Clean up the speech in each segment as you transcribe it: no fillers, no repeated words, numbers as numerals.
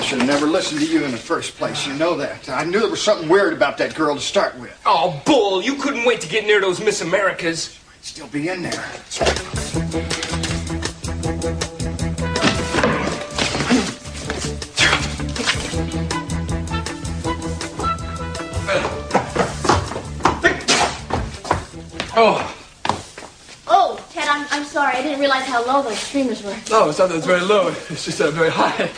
should have never listened to you in the first place. You know that. I knew there was something weird about that girl to start with. Oh, bull. You couldn't wait to get near those Miss Americas. She might still be in there. Oh, Ted, I'm sorry. I didn't realize how low those streamers were. No, it's not that it's very low. It's just very high.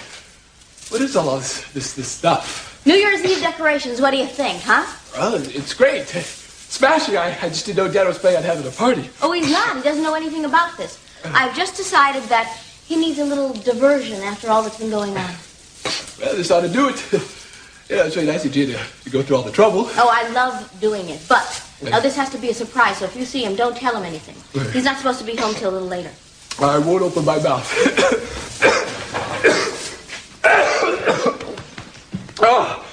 What is all this stuff? New Year's Eve decorations. What do you think, huh? Well, it's great. Smashing. I just didn't know Dad was planning on having a party. Oh, he's not. He doesn't know anything about this. I've just decided that he needs a little diversion after all that's been going on. Well, this ought to do it. Yeah, it's really nice of you to go through all the trouble. Oh, I love doing it. But now this has to be a surprise, so if you see him, don't tell him anything. He's not supposed to be home till a little later. I won't open my mouth. Oh,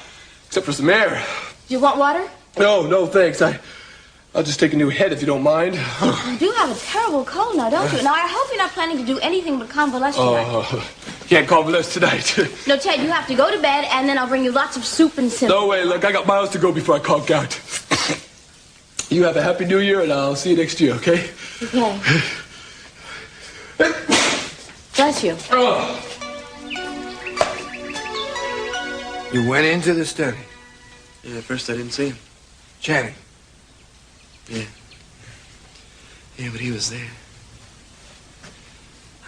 except for some air. Do you want water? No, thanks. I'll just take a new head if you don't mind. You do have a terrible cold now, don't you? Now, I hope you're not planning to do anything but convalesce tonight. Can't convalesce tonight. No, Ted, you have to go to bed, and then I'll bring you lots of soup and cinnamon. No way, look, I got miles to go before I conk out. You have a happy new year, and I'll see you next year, okay? Okay. Bless you. Oh. You went into the study? Yeah, at first I didn't see him. Channing? Yeah. Yeah, but he was there.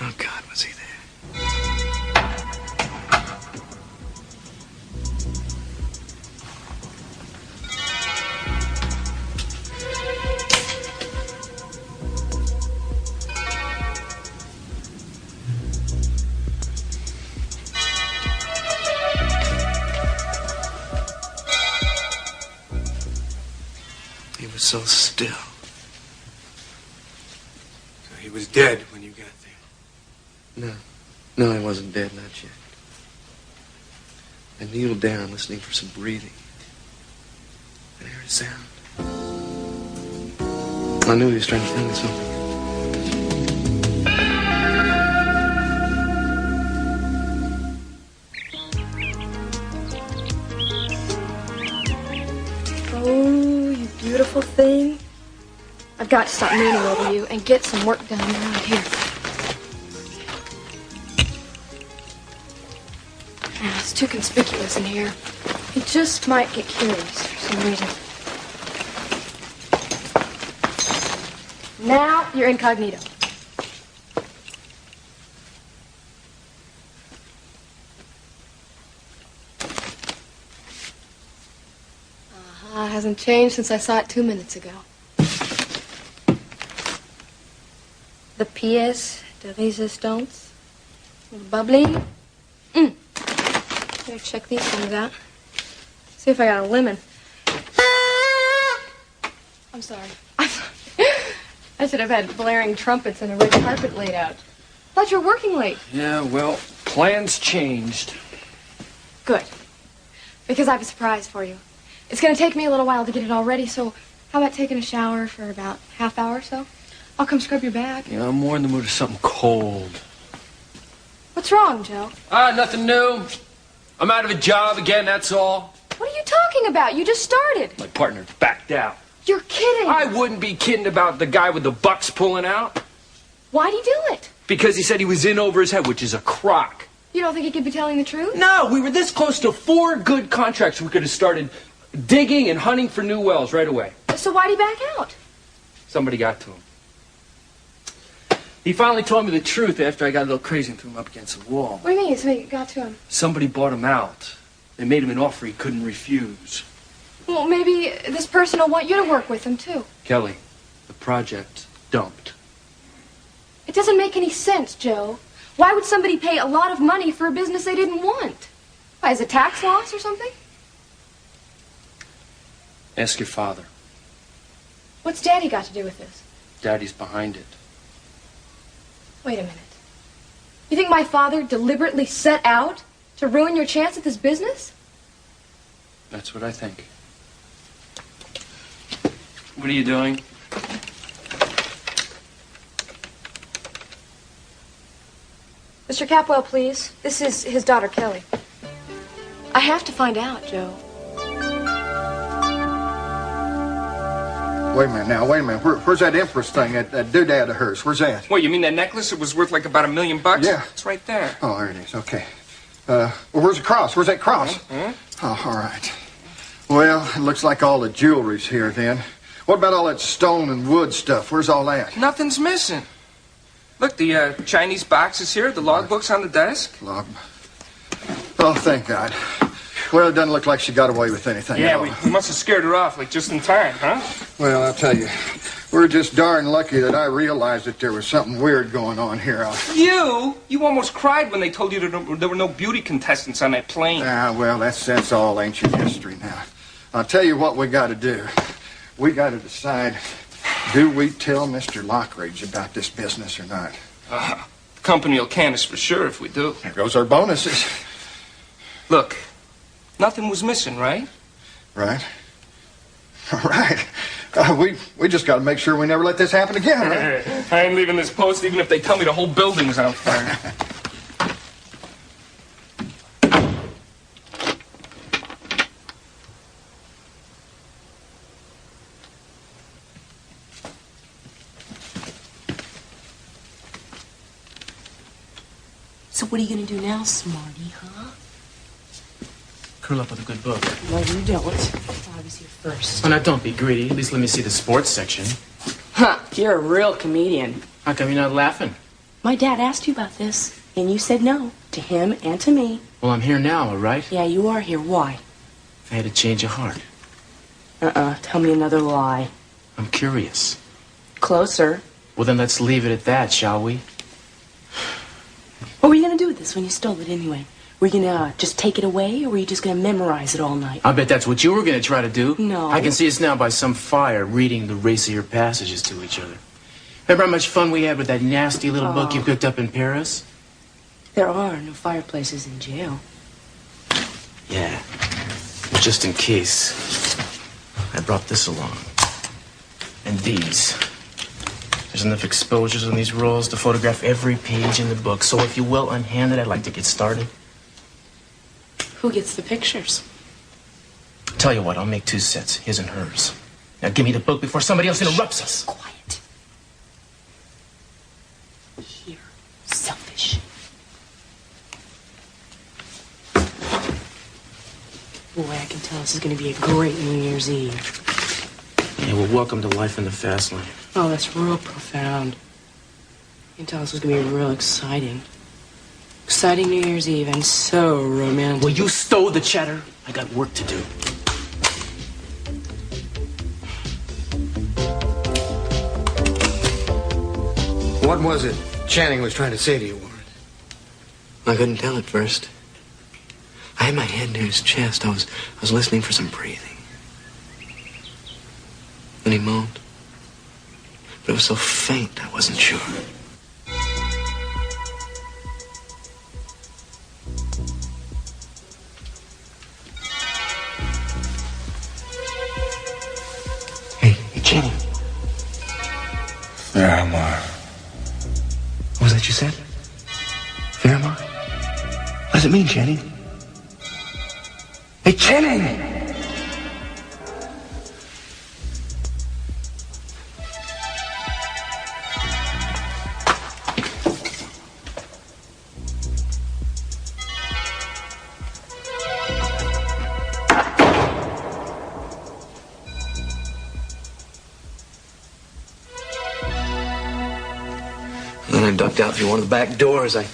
Oh, God, was he there? He was so still. So he was dead when you got there? No, he wasn't dead, not yet. I kneeled down, listening for some breathing. And I heard a sound. I knew he was trying to tell me something. Oh, you beautiful thing. I've got to stop mooning over you and get some work done around here. It's too conspicuous in here. He just might get curious for some reason. Now you're incognito. Hasn't changed since I saw it 2 minutes ago. The pièce de résistance. Bubbly. Better check these things out. See if I got a lemon. I'm sorry. I should have had blaring trumpets and a red carpet laid out. Thought you were working late. Yeah, well, plans changed. Good. Because I have a surprise for you. It's going to take me a little while to get it all ready, so how about taking a shower for about half hour or so? I'll come scrub your back. Yeah, I'm more in the mood of something cold. What's wrong, Joe? Nothing new. I'm out of a job again, that's all. What are you talking about? You just started. My partner backed out. You're kidding. I wouldn't be kidding about the guy with the bucks pulling out. Why'd he do it? Because he said he was in over his head, which is a crock. You don't think he could be telling the truth? No, we were this close to 4 good contracts. We could have started digging and hunting for new wells right away. So why'd he back out? Somebody got to him. He finally told me the truth after I got a little crazy and threw him up against the wall. What do you mean somebody got to him? Somebody bought him out. They made him an offer he couldn't refuse. Well, maybe this person will want you to work with him, too. Kelly, the project dumped. It doesn't make any sense, Joe. Why would somebody pay a lot of money for a business they didn't want? Why, is it tax loss or something? Ask your father. What's Daddy got to do with this? Daddy's behind it. Wait a minute. You think my father deliberately set out to ruin your chance at this business? That's what I think. What are you doing? Mr. Capwell, please. This is his daughter, Kelly. I have to find out, Joe. Wait a minute now, wait a minute. Where's that Empress thing, that doodad of hers? Where's that? What, you mean that necklace? It was worth like about $1 million? Yeah. It's right there. Oh, there it is, okay. Well, where's the cross? Where's that cross? Oh, all right. Well, it looks like all the jewelry's here then. What about all that stone and wood stuff? Where's all that? Nothing's missing. Look, the Chinese box is here, the logbooks on the desk. Log. Oh, thank God. Well, it doesn't look like she got away with anything at all. We must have scared her off, like, just in time, huh? Well, I'll tell you, we're just darn lucky that I realized that there was something weird going on here. You almost cried when they told you there were no beauty contestants on that plane. Well, that's all ancient history now. I'll tell you what we got to do. We got to decide, do we tell Mr. Lockridge about this business or not? The company will can us for sure if we do. There goes our bonuses. Look, nothing was missing, right? Right. Right. We just got to make sure we never let this happen again, right? I ain't leaving this post even if they tell me the whole building's on fire. So what are you going to do now, smarty, huh? Curl up with a good book. No, you don't. I was here first. Oh, now don't be greedy. At least let me see the sports section. Huh, you're a real comedian. How come you're not laughing? My dad asked you about this, and you said no, to him and to me. Well, I'm here now, all right? Yeah, you are here. Why? I had a change of heart. Tell me another lie. I'm curious. Closer. Well, then let's leave it at that, shall we? What were you going to do with this when you stole it anyway? Were you going to just take it away, or were you just going to memorize it all night? I bet that's what you were going to try to do. No. I can see us now by some fire reading the racier passages to each other. Remember how much fun we had with that nasty little book you picked up in Paris? There are no fireplaces in jail. Yeah. Well, just in case, I brought this along. And these. There's enough exposures on these rolls to photograph every page in the book. So if you will unhand it, I'd like to get started. Who gets the pictures? Tell you what, I'll make 2 sets, his and hers. Now give me the book before somebody else interrupts us. Quiet. Here. Selfish. Boy, I can tell this is going to be a great New Year's Eve. Yeah, well, welcome to life in the fast lane. Oh, that's real profound. You can tell this is going to be real exciting. Exciting New Year's Eve and so romantic. Well, you stow the cheddar. I got work to do. What was it Channing was trying to say to you, Warren? I couldn't tell at first. I had my hand near his chest. I was listening for some breathing. Then he moaned. But it was so faint, I wasn't sure. Hey, Channing. Fairmar. What was that you said? Fairmar? What does it mean, Channing? Hey, Channing! I ducked out through one of the back doors. I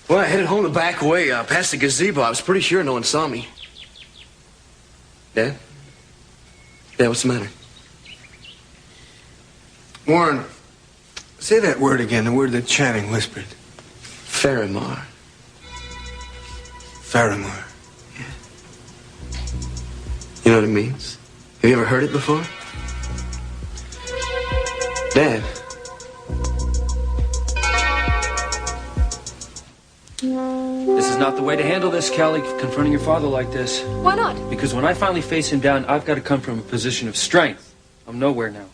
headed home the back way, past the gazebo. I was pretty sure no one saw me. Dad? Dad, what's the matter? Warren, say that word again, the word that Channing whispered. Faramar. Faramar. Yeah. You know what it means? Have you ever heard it before? Dad? This is not the way to handle this, Callie, confronting your father like this. Why not? Because when I finally face him down, I've got to come from a position of strength. I'm nowhere now.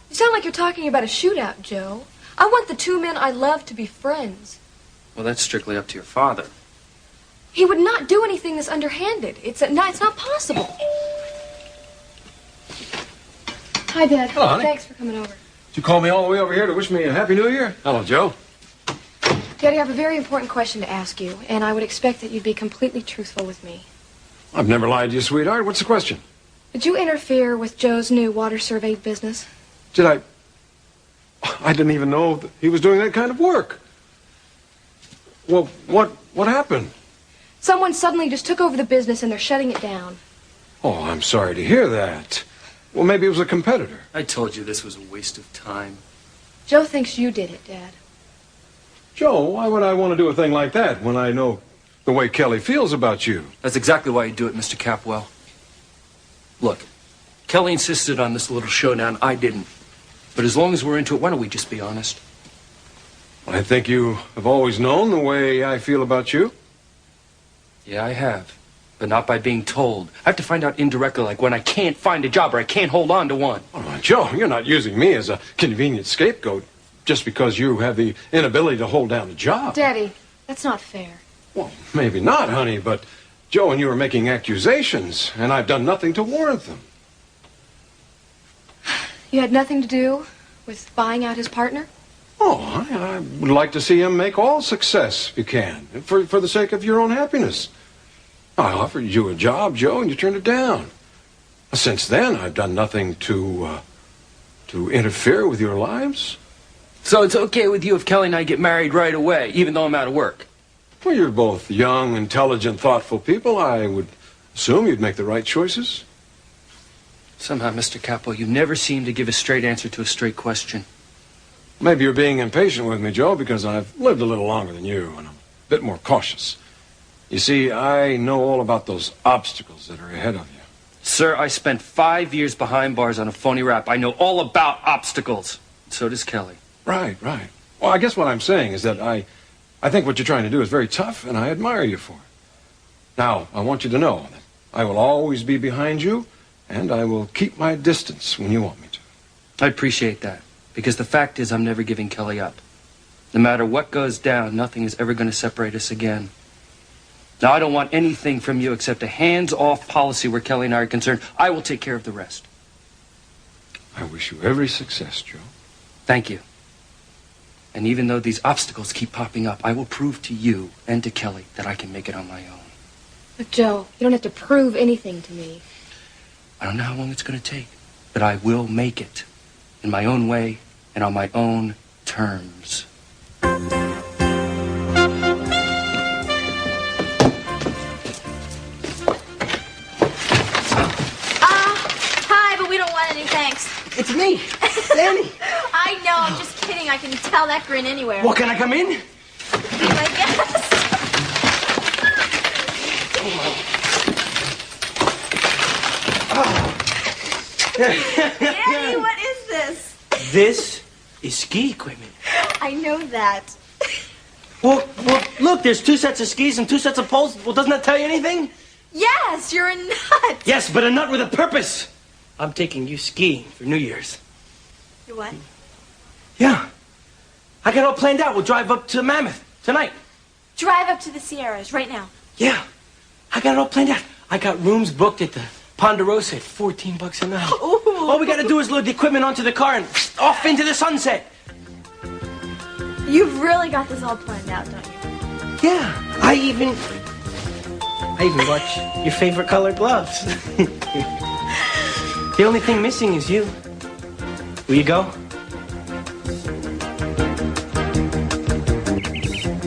You sound like you're talking about a shootout, Joe. I want the 2 men I love to be friends. Well, that's strictly up to your father. He would not do anything this underhanded. It's not possible. Hi, Dad. Hello, honey. Thanks for coming over. Did you call me all the way over here to wish me a Happy New Year? Hello, Joe. Daddy, I have a very important question to ask you, and I would expect that you'd be completely truthful with me. I've never lied to you, sweetheart. What's the question? Did you interfere with Joe's new water survey business? Did I? I didn't even know that he was doing that kind of work. Well, what happened? Someone suddenly just took over the business and they're shutting it down. Oh, I'm sorry to hear that. Well, maybe it was a competitor. I told you this was a waste of time. Joe thinks you did it, Dad. Joe, why would I want to do a thing like that when I know the way Kelly feels about you? That's exactly why you do it, Mr. Capwell. Look, Kelly insisted on this little showdown. I didn't. But as long as we're into it, why don't we just be honest? I think you have always known the way I feel about you. Yeah, I have. But not by being told. I have to find out indirectly, like when I can't find a job or I can't hold on to one. Oh, Joe, you're not using me as a convenient scapegoat just because you have the inability to hold down a job. Daddy, that's not fair. Well, maybe not, honey, but Joe and you are making accusations, and I've done nothing to warrant them. You had nothing to do with buying out his partner? Oh, I would like to see him make all success if you can, for the sake of your own happiness. I offered you a job, Joe, and you turned it down. Since then, I've done nothing to interfere with your lives. So it's okay with you if Kelly and I get married right away, even though I'm out of work? Well, you're both young, intelligent, thoughtful people. I would assume you'd make the right choices. Somehow, Mr. Capo, you never seem to give a straight answer to a straight question. Maybe you're being impatient with me, Joe, because I've lived a little longer than you, and I'm a bit more cautious. You see, I know all about those obstacles that are ahead of you. Sir, I spent 5 years behind bars on a phony rap. I know all about obstacles. So does Kelly. Right. Well, I guess what I'm saying is that I think what you're trying to do is very tough, and I admire you for it. Now, I want you to know that I will always be behind you, and I will keep my distance when you want me to. I appreciate that, because the fact is I'm never giving Kelly up. No matter what goes down, nothing is ever going to separate us again. Now, I don't want anything from you except a hands-off policy where Kelly and I are concerned. I will take care of the rest. I wish you every success, Joe. Thank you. And even though these obstacles keep popping up, I will prove to you and to Kelly that I can make it on my own. Look, Joe, you don't have to prove anything to me. I don't know how long it's going to take, but I will make it in my own way and on my own terms. Hi, but we don't want any thanks. It's me, Danny. I know, I'm just kidding. I can tell that grin anywhere. Well, can I come in? I guess. Danny, what is this? This is ski equipment. I know that. Well, look, there's 2 sets of skis and 2 sets of poles. Well, doesn't that tell you anything? Yes, you're a nut. Yes, but a nut with a purpose. I'm taking you skiing for New Year's. You what? Yeah. I got it all planned out. We'll drive up to Mammoth tonight. Drive up to the Sierras right now. Yeah. I got it all planned out. I got rooms booked at the Ponderosa at $14 a night. Ooh. All we got to do is load the equipment onto the car and off into the sunset. You've really got this all planned out, don't you? Yeah. I even bought your favorite color gloves. The only thing missing is you. Will you go?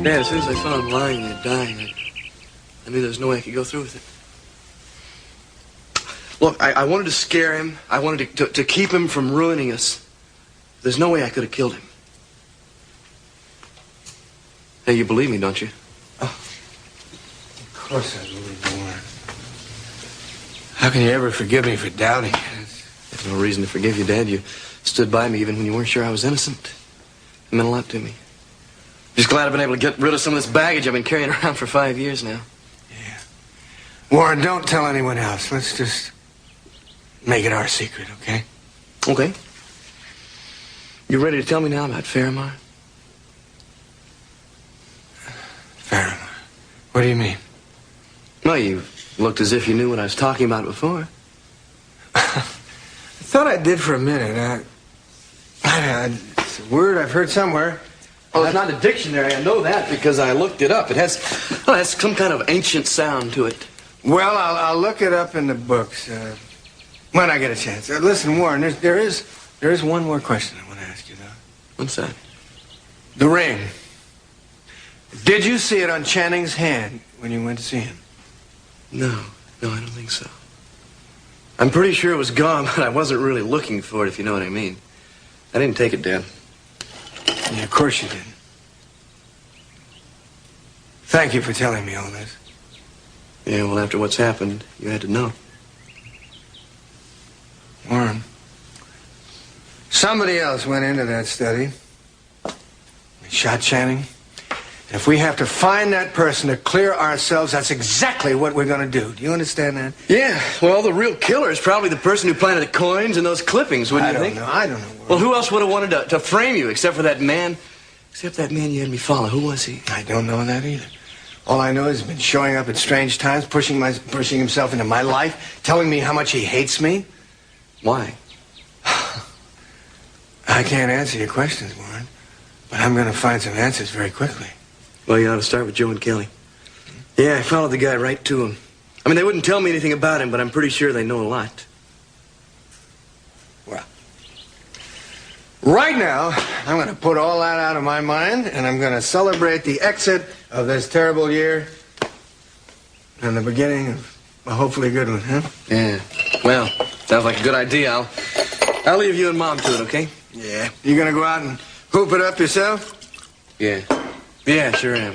Dad, as soon as I saw him lying there dying, I knew there was no way I could go through with it. Look, I wanted to scare him. I wanted to keep him from ruining us. There's no way I could have killed him. Hey, you believe me, don't you? Oh. Of course I believe you, Warren. How can you ever forgive me for doubting? There's no reason to forgive you, Dad. You stood by me even when you weren't sure I was innocent. It meant a lot to me. Just glad I've been able to get rid of some of this baggage I've been carrying around for 5 years now. Yeah. Warren, don't tell anyone else. Let's just make it our secret, okay? Okay. You ready to tell me now about Fairmar? Fairmar? What do you mean? Well, you looked as if you knew what I was talking about before. I thought I did for a minute. It's a word I've heard somewhere. Oh, it's not a dictionary. I know that because I looked it up. It has some kind of ancient sound to it. Well, I'll look it up in the books when I get a chance. Listen, Warren, there is one more question I want to ask you, though. What's that? The ring. Did you see it on Channing's hand when you went to see him? No, I don't think so. I'm pretty sure it was gone, but I wasn't really looking for it, if you know what I mean. I didn't take it, Dad. Yeah, of course you didn't. Thank you for telling me all this. Yeah, well, after what's happened, you had to know. Warren, somebody else went into that study. They shot Channing. And if we have to find that person to clear ourselves, that's exactly what we're going to do. Do you understand that? Yeah, well, the real killer is probably the person who planted the coins and those clippings, wouldn't you think? I don't know. Warren. Well, who else would have wanted to frame you except for that man? Except that man you had me follow. Who was he? I don't know that either. All I know is he's been showing up at strange times, pushing himself into my life, telling me how much he hates me. Why? I can't answer your questions, Warren, but I'm going to find some answers very quickly. Well, you ought to start with Joe and Kelly. Yeah, I followed the guy right to him. I mean, they wouldn't tell me anything about him, but I'm pretty sure they know a lot. Well, right now, I'm going to put all that out of my mind, and I'm going to celebrate the exit of this terrible year and the beginning of a hopefully good one, huh? Yeah. Well, sounds like a good idea. I'll leave you and Mom to it, okay? Yeah. You going to go out and hoop it up yourself? Yeah. Yeah, sure am.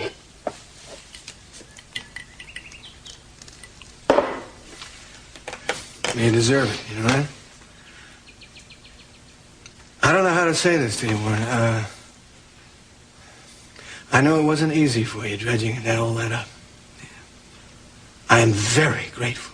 You deserve it, you know that? I don't know how to say this to you, Warren. I know it wasn't easy for you dredging all that up. Yeah. I am very grateful.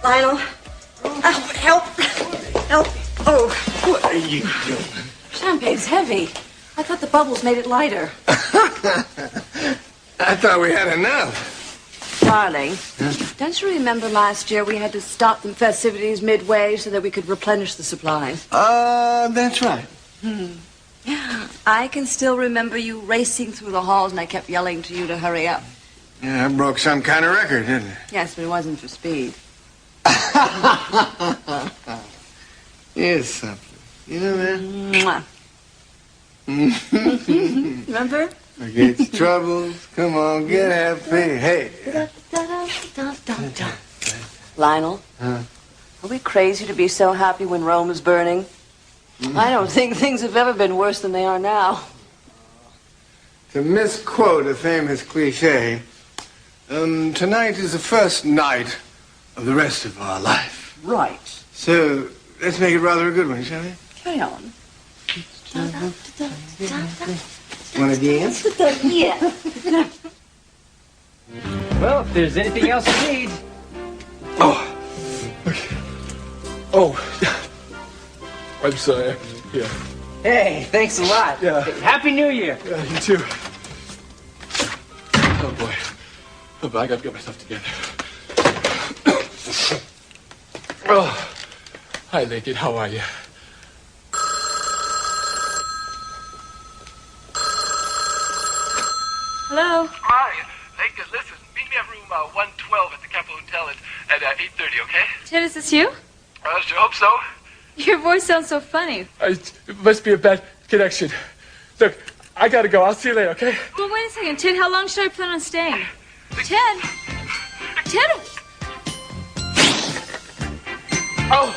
Lionel. Oh, help. Help. Oh. What are you doing? Champagne's heavy. I thought the bubbles made it lighter. I thought we had enough. Darling, don't you remember last year we had to stop the festivities midway so that we could replenish the supplies? That's right. I can still remember you racing through the halls and I kept yelling to you to hurry up. Yeah, I broke some kind of record, didn't I? Yes, but it wasn't for speed. Here's something. You know that? Remember? Forget your troubles. Come on, get happy. Hey. Lionel, are we crazy to be so happy when Rome is burning? I don't think things have ever been worse than they are now. To misquote a famous cliche, tonight is the first night of the rest of our life. Right. So, let's make it rather a good one, shall we? Carry on. Want to dance? Yeah. Well, if there's anything else you need. Oh. Okay. Oh. I'm sorry. Yeah. Hey, thanks a lot. Yeah. Happy New Year. Yeah, you too. Oh, boy. Oh, but I gotta get myself together. Oh. Hi, Lincoln. How are you? Hello? Hi. Lincoln, listen. Meet me at room 112 at the Capitol Hotel at 8:30, okay? Ted, is this you? I sure hope so. Your voice sounds so funny. It must be a bad connection. Look, I gotta go. I'll see you later, okay? Well, wait a second. Ted, how long should I plan on staying? Ted? Ted? Oh!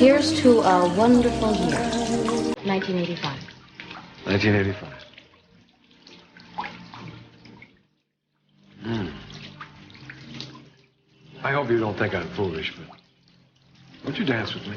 Here's to a wonderful year. 1985. 1985. I hope you don't think I'm foolish, but won't you dance with me?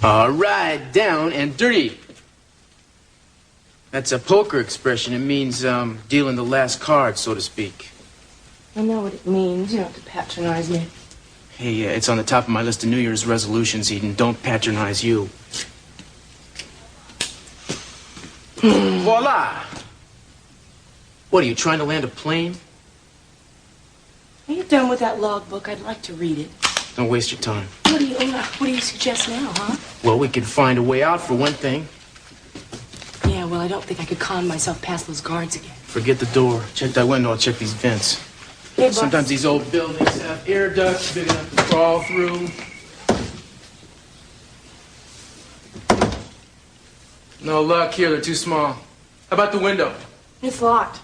All right, down and dirty. That's a poker expression. It means dealing the last card, so to speak. I know what it means. You don't have to patronize me. Hey, it's on the top of my list of New Year's resolutions, Eden. Don't patronize you. Voila! What, are you trying to land a plane? Are you done with that logbook? I'd like to read it. Don't waste your time. What do you suggest now, huh? Well, we could find a way out for one thing. Yeah, well, I don't think I could con myself past those guards again. Forget the door. Check that window. I'll check these vents. Hey, boss. Sometimes these old buildings have air ducts big enough to crawl through. No luck here. They're too small. How about the window? It's locked.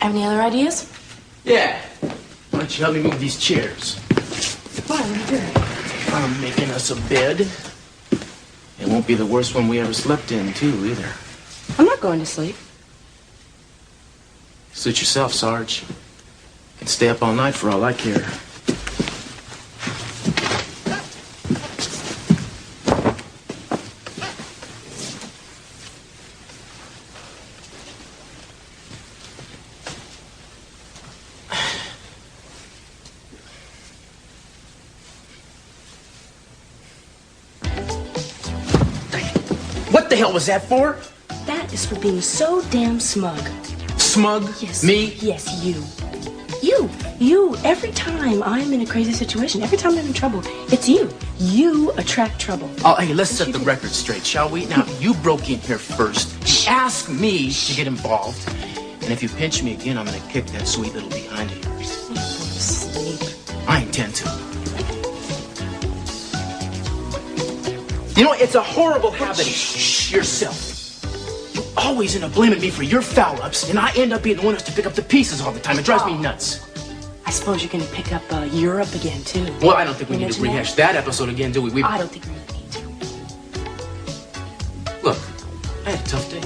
Have any other ideas? Yeah. Why don't you help me move these chairs? Why? What are you doing? I'm making us a bed. It won't be the worst one we ever slept in, too, either. I'm not going to sleep. Suit yourself, Sarge. You can stay up all night for all I care. What the hell was that for? That is for being so damn smug. Smug? Yes. Me? Yes, you. You. Every time I'm in a crazy situation, every time I'm in trouble, it's you. You attract trouble. Oh, hey, let's set the record straight, shall we? Now, you broke in here first. Ask me to get involved. And if you pinch me again, I'm going to kick that sweet little behind of yours. I'm going to sleep. I intend to. You know, it's a horrible habit. Shh, yourself. You always end up blaming me for your foul-ups, and I end up being the one who has to pick up the pieces all the time. It drives me nuts. I suppose you're going to pick up Europe again, too. Well, I don't think we need to rehash that episode again, do we? I don't think we really need to. Look, I had a tough day.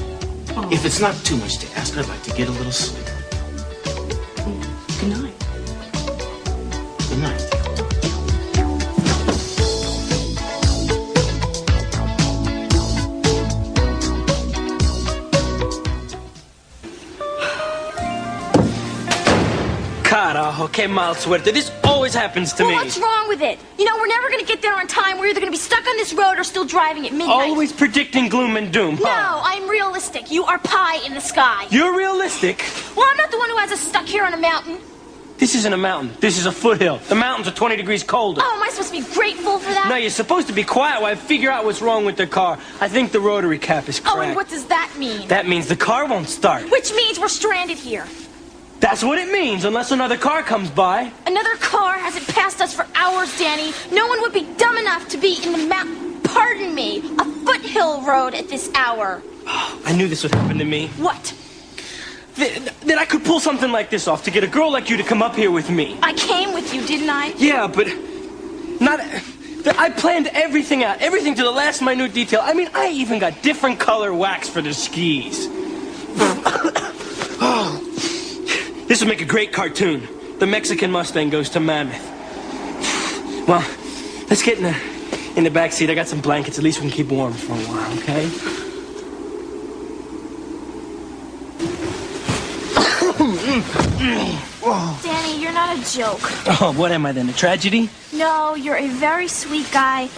Oh. If it's not too much to ask, I'd like to get a little sleep. Good night. Good night. Carajo, qué mal suerte. This always happens to me. Well, what's wrong with it? You know, we're never going to get there on time. We're either going to be stuck on this road or still driving at midnight. Always predicting gloom and doom, huh? No, I'm realistic. You are pie in the sky. You're realistic? Well, I'm not the one who has us stuck here on a mountain. This isn't a mountain. This is a foothill. The mountains are 20 degrees colder. Oh, am I supposed to be grateful for that? No, you're supposed to be quiet while I figure out what's wrong with the car. I think the rotary cap is cracked. Oh, and what does that mean? That means the car won't start. Which means we're stranded here. That's what it means, unless another car comes by. Another car hasn't passed us for hours, Danny. No one would be dumb enough to be in the pardon me, a foothill road at this hour. Oh, I knew this would happen to me. What? That I could pull something like this off, to get a girl like you to come up here with me. I came with you, didn't I? Yeah, but not... I planned everything out, everything to the last minute detail. I mean, I even got different color wax for the skis. Oh, this would make a great cartoon. The Mexican Mustang goes to Mammoth. Well, Let's get in the back seat. I got some blankets. At least we can keep warm for a while, okay? Danny, you're not a joke. Oh, what am I then? A tragedy? No, you're a very sweet guy,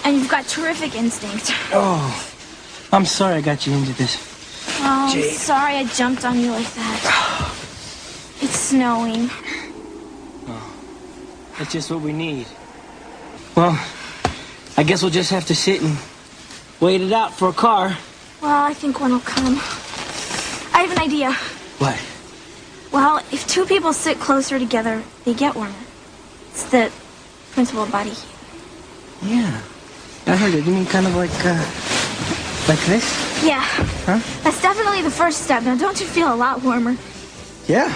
and you've got terrific instinct. Oh, I'm sorry I got you into this. Oh, Jade. sorry I jumped on you like that. It's snowing. That's just what we need. Well, I guess we'll just have to sit and wait it out for a car. Well, I think one will come. I have an idea. What? Well, if two people sit closer together, they get warmer. It's the principle of body heat. Yeah, I heard it. You mean kind of like this? Yeah. Huh? That's definitely the first step. Now, don't you feel a lot warmer? Yeah,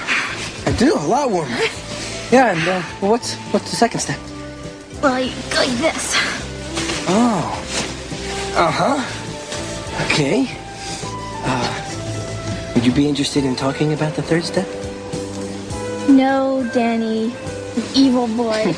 I do. A lot warmer. Yeah, and well, what's the second step? Well, you go like this. Oh. Uh-huh. Okay. Would you be interested in talking about the third step? No, Danny. You evil boy.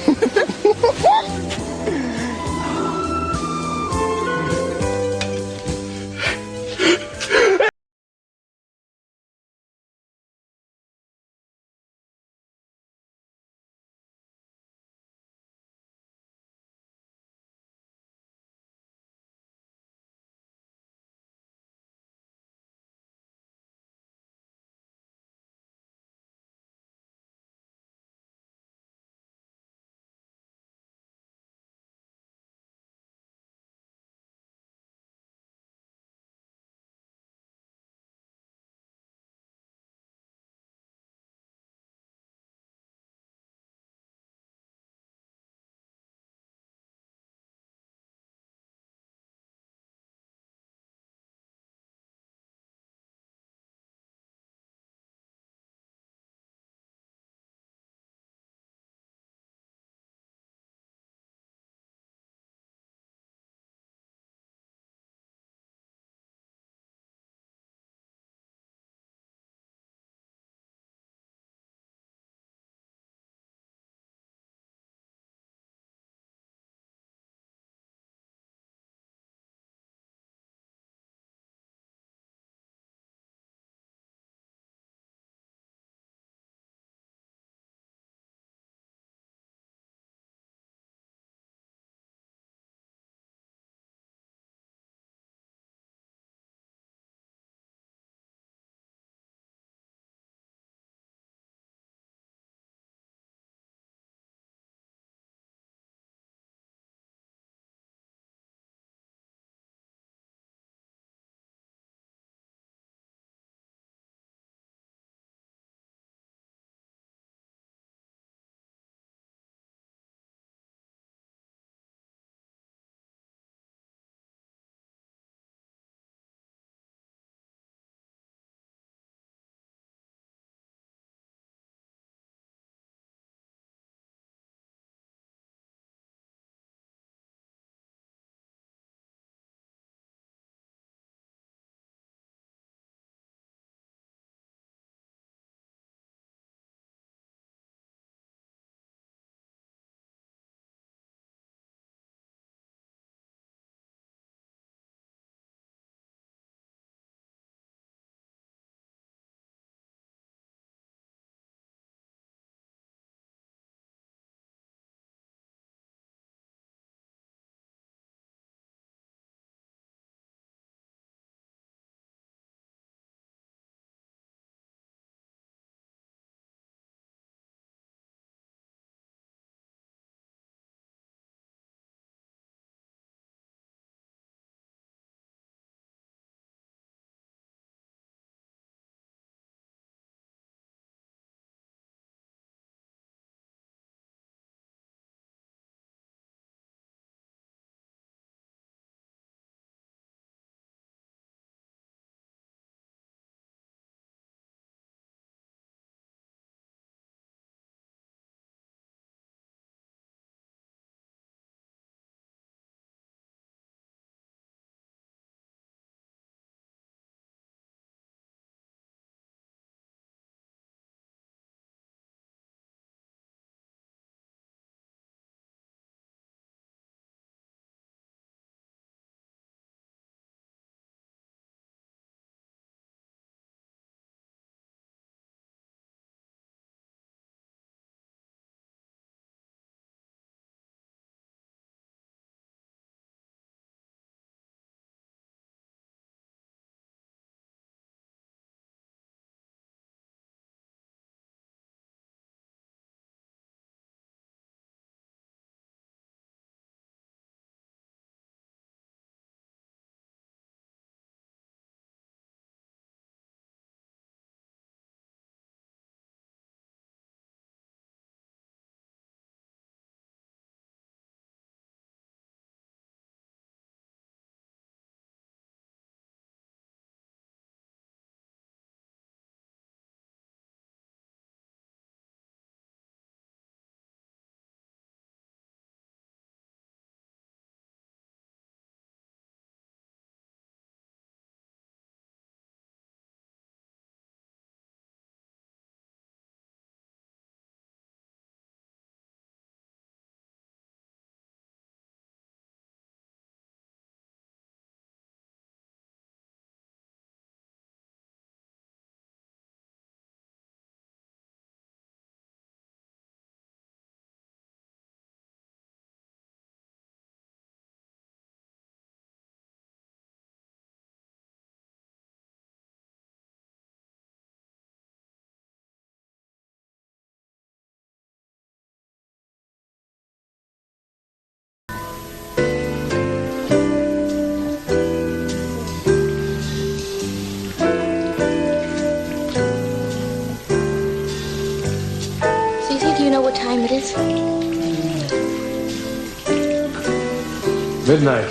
Midnight.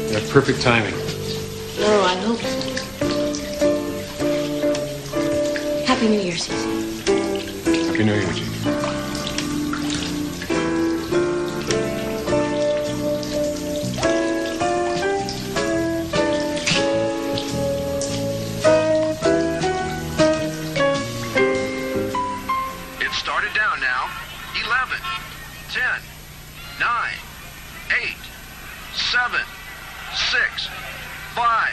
You have perfect timing. Oh, I hope so. Happy New Year, Cece. Happy New Year, Jade. It started down now. 11, 10, 9, 8, 7, 6, 5,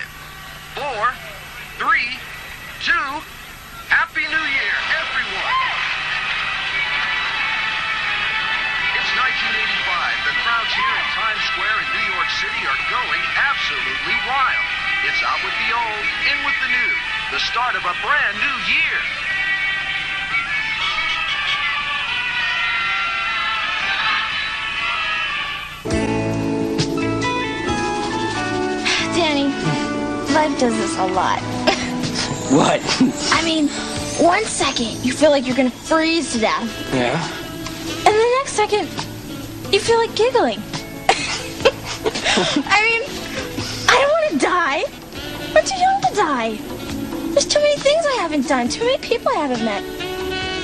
4, 3, 2, Happy New Year, everyone! It's 1985. The crowds here in Times Square in New York City are going absolutely wild. It's out with the old, in with the new. The start of a brand new year. Danny, life does this a lot. What? I mean, 1 second you feel like you're gonna freeze to death, Yeah? and the next second you feel like giggling. I mean, I don't want to die. I'm too young to die. There's too many things I haven't done, too many people I haven't met.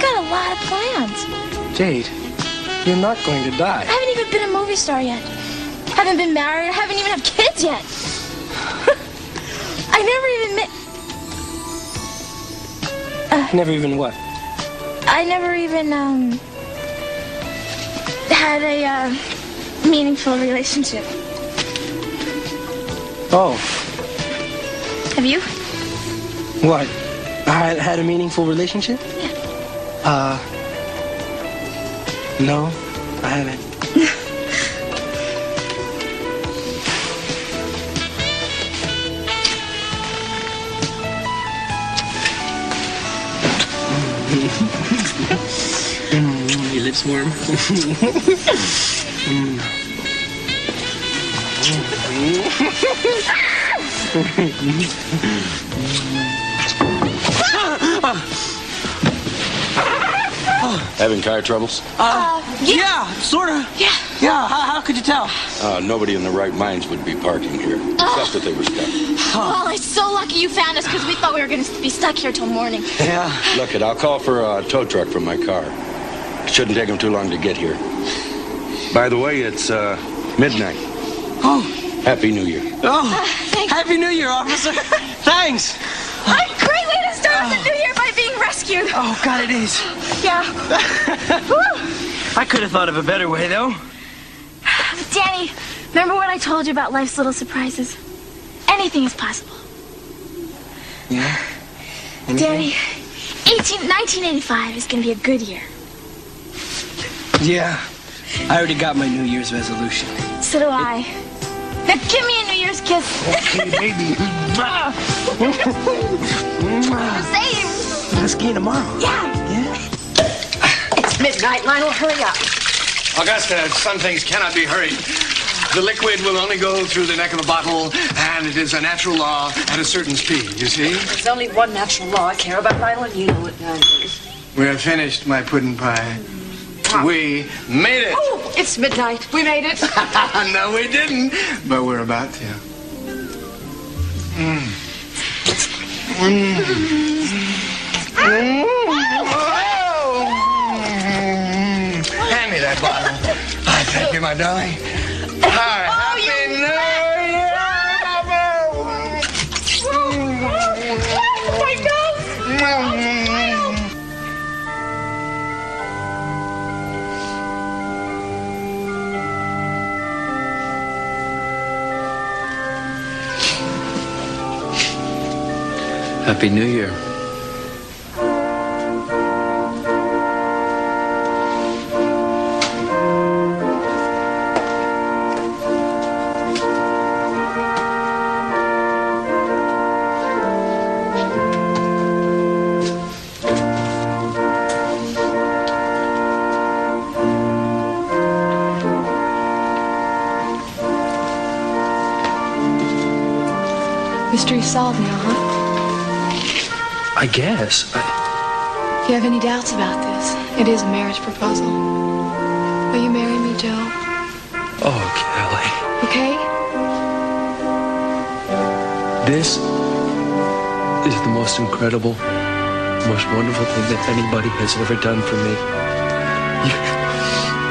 Got a lot of plans. Jade, you're not going to die. I haven't even been a movie star yet. Haven't been married. I haven't even have kids yet. I never even met. Never even what? I never even had a meaningful relationship. Oh. Have you? What? I had a meaningful relationship? Yeah. No, I haven't. Your lips warm. Having car troubles? Yeah, sort of. Yeah. Yeah, how could you tell? Nobody in their right minds would be parking here. Except that they were stuck. Well, it's so lucky you found us because we thought we were going to be stuck here till morning. Yeah. Look, I'll call for a tow truck from my car. It shouldn't take them too long to get here. By the way, it's midnight. Oh. Happy New Year. Oh, Happy New Year, officer. Thanks. A great way to start the new year by being rescued. Oh, God, it is. Yeah. I could have thought of a better way, though. Danny, remember what I told you about life's little surprises? Anything is possible. Yeah? Danny, 1985 is going to be a good year. Yeah. I already got my New Year's resolution. So do I. Now give me a New Year's kiss. Okay, baby. Same. Let's ski tomorrow. Yeah. It's midnight, Lionel. Hurry up. Augusta, some things cannot be hurried. The liquid will only go through the neck of the bottle, and it is a natural law at a certain speed, you see? There's only one natural law I care about, Lionel, and you know it, Danny. We're finished, my pudding pie. We made it. Oh, it's midnight. We made it. No, we didn't. But we're about to. Hand me that bottle. Thank you, my darling. Hi, Happy New Year, Oh, my God. Happy New Year. Mystery solved now, huh? I guess. If you have any doubts about this, it is a marriage proposal. Will you marry me, Joe? Oh, Kelly. Okay? This is the most incredible, most wonderful thing that anybody has ever done for me.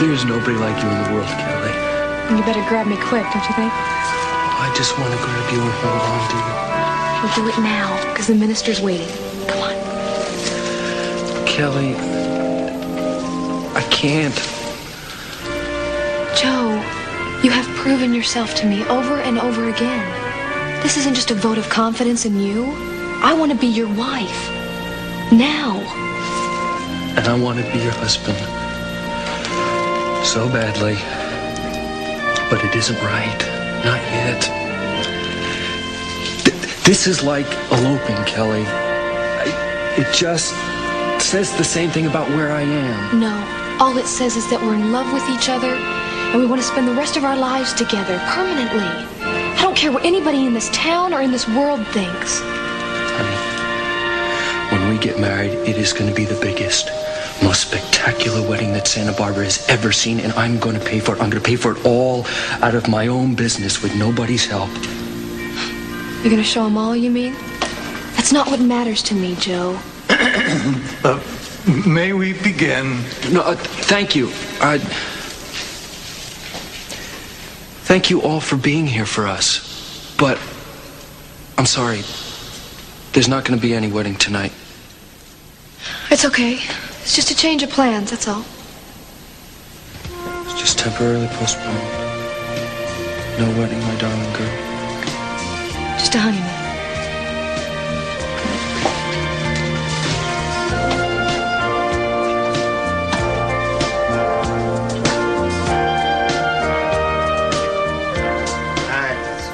There's nobody like you in the world, Kelly. You better grab me quick, don't you think? I just want to grab you and hold on to you. We'll do it now, because the minister's waiting. Come on. Kelly, I can't. Joe, you have proven yourself to me over and over again. This isn't just a vote of confidence in you. I want to be your wife. Now. And I want to be your husband. So badly. But it isn't right. Not yet. This is like eloping, Kelly. It just says the same thing about where I am. No. All it says is that we're in love with each other, and we want to spend the rest of our lives together, permanently. I don't care what anybody in this town or in this world thinks. Honey, when we get married, it is going to be the biggest, most spectacular wedding that Santa Bárbara has ever seen, and I'm going to pay for it. I'm going to pay for it all out of my own business with nobody's help. You're going to show them all, you mean? That's not what matters to me, Joe. May we begin? No, thank you. Thank you all for being here for us. But I'm sorry. There's not going to be any wedding tonight. It's okay. It's just a change of plans, that's all. It's just temporarily postponed. No wedding, my darling girl. Just a honeymoon.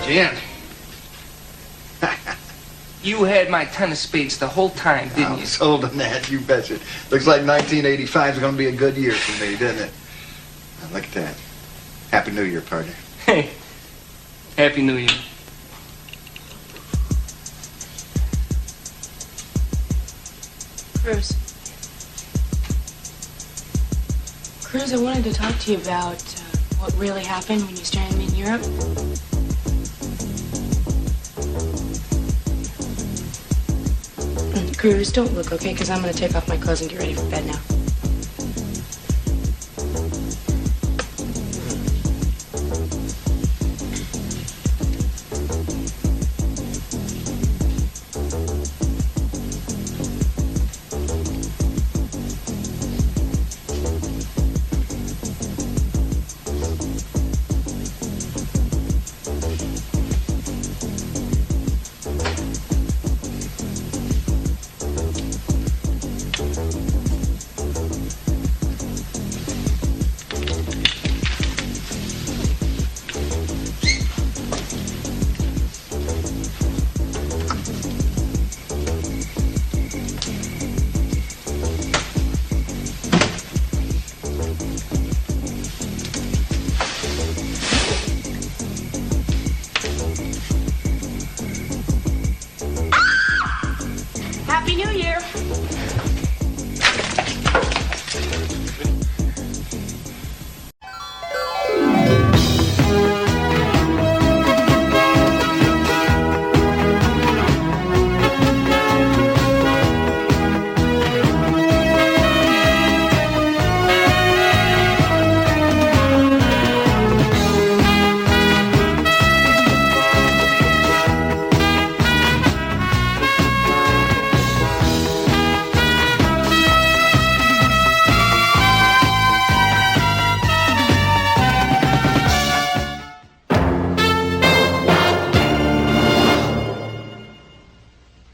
Jen. You had my ton of spades the whole time, didn't you? I was sold on that, you betcha. Looks like 1985 is going to be a good year for me, doesn't it? Now, look at that. Happy New Year, partner. Hey, Happy New Year. Cruz, I wanted to talk to you about what really happened when you stranded me in Europe. Cruz, don't look, okay? Because I'm going to take off my clothes and get ready for bed now.